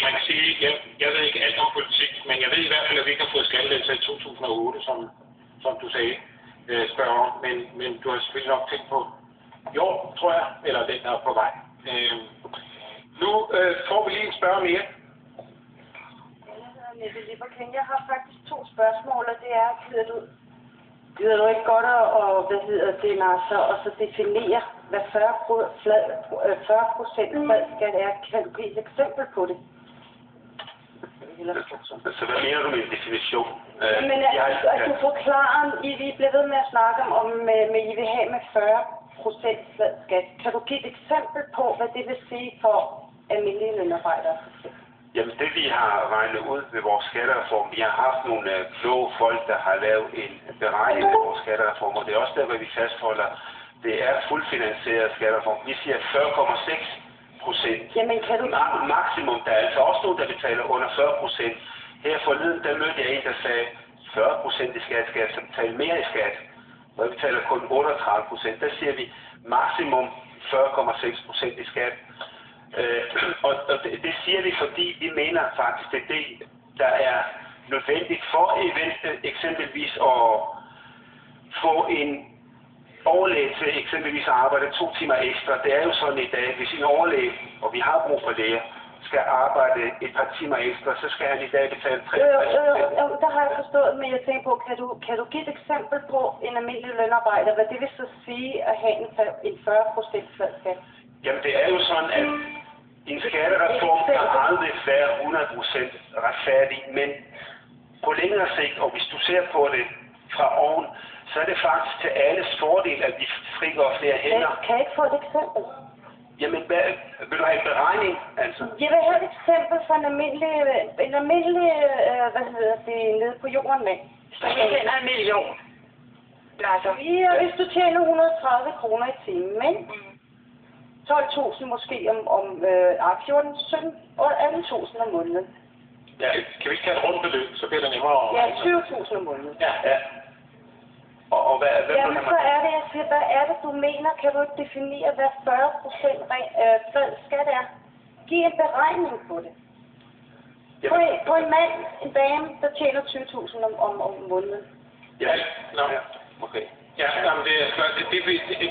Man kan sige, jeg ved ikke alt om politik, men jeg ved i hvert fald, at vi ikke har fået skattelettelser i 2008, som du sagde, spørger. Men du har selvfølgelig nok tænkt på jo, tror jeg, eller den der er på vej. Nu får vi lige en spørg mere. Jeg har faktisk 2 spørgsmål, og det er, gider du ikke godt og så definere, hvad 40% fladskat er? Kan du give et eksempel på det? Så hvad mener du med en definition? Men at du forklarer, I bliver ved med at snakke om, I vil have med 40% fladskat. Kan du give et eksempel på, hvad det vil sige for almindelige lønarbejdere? Jamen det vi har regnet ud ved vores skattereform, vi har haft nogle kloge folk, der har lavet en beregning af vores skattereform, og det er også der, hvor vi fastholder, det er fuldfinansieret skattereform. Vi siger 40,6%. Jamen kan du... Maksimum, der er altså også nogen, der betaler under 40%. Her forleden, der mødte jeg en, der sagde 40% i skat, skal jeg så betale mere i skat, og jeg betaler kun 38%. Der siger vi maksimum 40,6% i skat. Og det siger vi, fordi vi mener faktisk, det er det, der er nødvendigt for eksempelvis at få en overlæge til eksempelvis at arbejde 2 timer ekstra. Det er jo sådan i dag, hvis en overlæge, og vi har brug for læger, skal arbejde et par timer ekstra, så skal han i dag betale 60%. Der har jeg forstået, men jeg tænker på, kan du give et eksempel på en almindelig lønarbejder, hvad det vil så sige at have en 40% fladskat? Jamen det er jo sådan, at en skattereform kan aldrig være 100% retfærdig, men på længere sigt, og hvis du ser på det fra oven, så er det faktisk til alles fordel, at vi frigør flere hænder. Kan jeg ikke få et eksempel? Jamen, vil du have en beregning? Altså? Jeg vil have et eksempel for en almindelig nede på jorden med. Så vi tjener 1 million. Altså. Ja, hvis du tjener 130 kroner i timen, ikke? 12.000 måske om 14, 17 og 18.000 om måneden. Ja, kan vi ikke tage et rundt beløb, så bliver det nemmere? Ja, 20.000 om måneden. Ja. Og hvad jamen, så er det, jeg siger, hvad er det, du mener? Kan du ikke definere, hvad 40% fladskat er? Giv en beregning på det. På en mand, en dame, der tjener 20.000 om måneden. Ja, okay. Ja, jamen det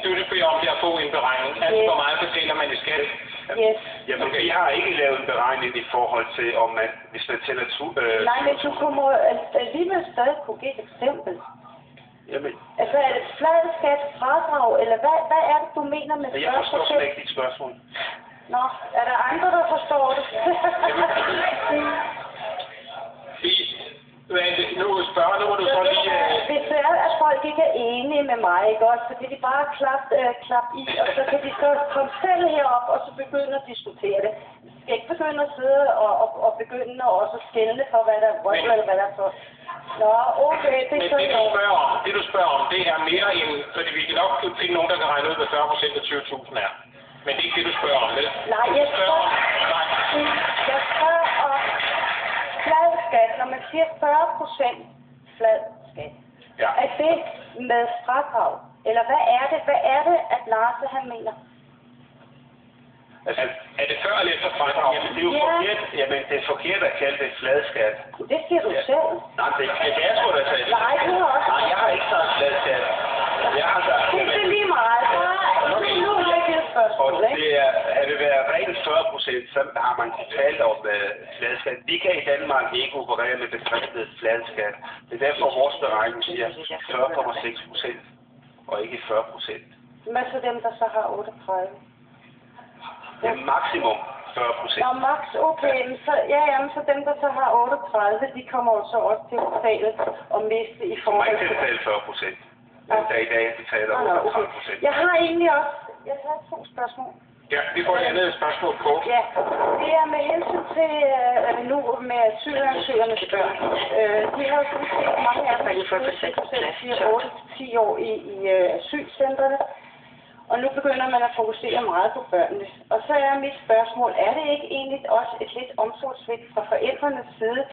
du beder om det at få en beregning. Altså, hvor meget betaler man i skat? Yes. Jamen, okay. Vi har ikke lavet en beregning i forhold til, om man, hvis man tæller nej, men du kommer alligevel stadig kunne give et eksempel. Jamen. Altså, er det fladskat, fradrag, eller hvad er det, du mener med 40%? Jeg forstår slet ikke dit spørgsmål. Nå, er der andre, der forstår det? Nu må du så lige... Hvis det er, at folk ikke er enige med mig, ikke også, så kan de bare klappe i, og så kan de så komme selv herop, og så begynde at diskutere det. Vi skal ikke begynde at sidde og begynde at også skælne for, hvad der er vold, eller hvad der er for... Nå, okay, det er sådan... Det du spørger om, det er mere end... Fordi vi kan nok finde nogen, der kan regne ud, hvad 40% af 20.000 er. Men det er ikke det, du spørger om, vel? Nej, jeg spørger om fladskat. Når man siger 40% fladskat, er det med fradrag? Eller hvad er det, at Lars han mener? Altså, er det før eller efter fradrag? Jamen, det er jo forkert. Jamen, det er forkert at kalde det fladskat. Det siger du selv. Nej, det er sgu da sagt. Nej, du har også. Nej, jeg har ikke sagt fladskat. Jeg har sagt... Det er lige meget. Nu har jeg givet spørgsmål, ikke? Og det været rent 40%, så har man talt om fladskat. Vi kan i Danmark ikke operere med begrebet fladskat. Det er derfor, vores beregning siger 40,6% og ikke 40%. Hvad så dem, der så har 38? Det er maksimum 40%. Nå, max, okay. Så, så dem, der så har 38, de kommer jo så også til at betale og miste i forhold til... Man kan betale 40%. Men der i dag betaler 38%. Jeg har egentlig også... Jeg har 2 spørgsmål. Ja, vi får et andet spørgsmål på. Ja, det er med hensyn til nu med asylansøgernes børn. De har jo sådan set mange af dem 8-10 år i asylcentrene. Og nu begynder man at fokusere meget på børnene. Og så er mit spørgsmål, er det ikke egentlig også et lidt omsorgsvigt fra forældrenes side,